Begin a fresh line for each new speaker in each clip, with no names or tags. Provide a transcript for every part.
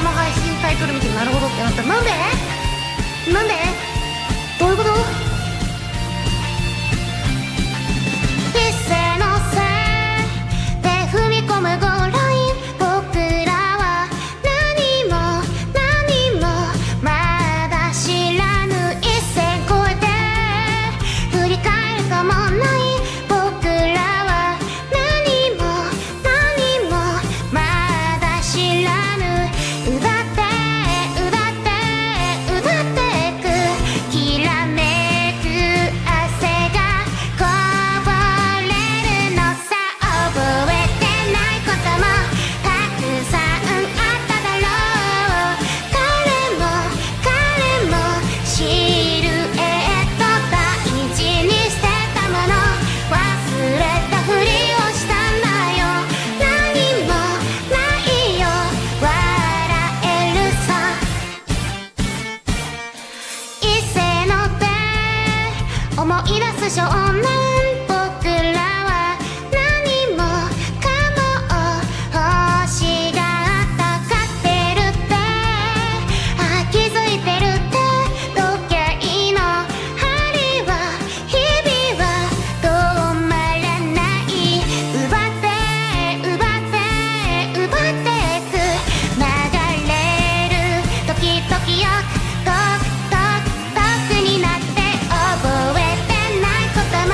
の配信タイトル見てなるほどってなった。なんでなんでどういうこと？一斉のせいで踏み込むゴールライン、僕らは何もまだ知らぬ一線越えて振り返るかもない。僕らは何もまだ知らぬ。奪ってくきらめく汗がこぼれるのさ。覚えてないこともたくさんあっただろう。彼もシルエット大事にしてたもの忘れたふりをしたんだよ。何もないよ笑えるさ。一斉の手思い出す少年、僕らは何もかも欲しがったかってるって、気づいてるって時計の針は日々は止まらない。奪ってく流れる時々よトクになって。覚えてないことも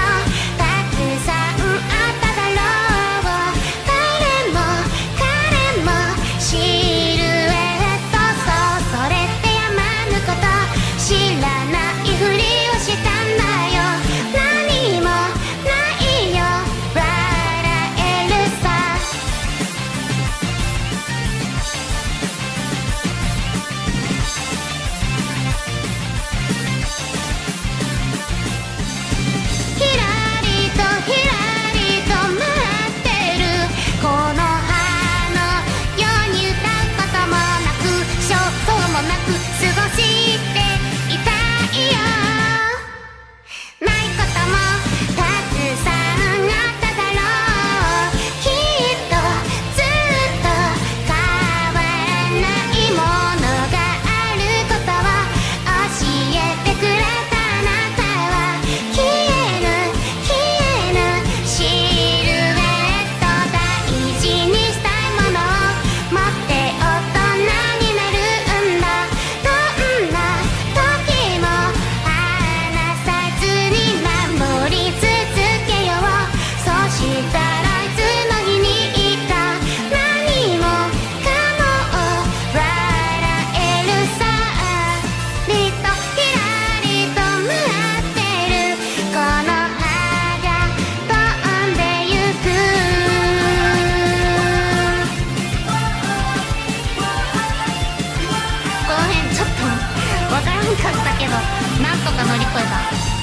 たくさんあっただろう。彼もシルエット、そうそれってやまぬこと、知らないふりをしたんだよ。何もないよ笑えるさ。ひらりと待ってるこの葉のように歌うこともなく衝動もなく過ごしていたいよ。ないこともたくさんあっただろう。きっとずっと変わらないものがあることを教えてくれたあなたは、消えぬシルエット大事にしたいものを持って大人になるんだ。どんな時も離さずに守り続けよう。そしたらいつの日にいか何もかも笑えるさ。ひらりと待ってるこの葉が飛んでゆく。この辺ちょっとわからんかったけどなんとか乗り越えた。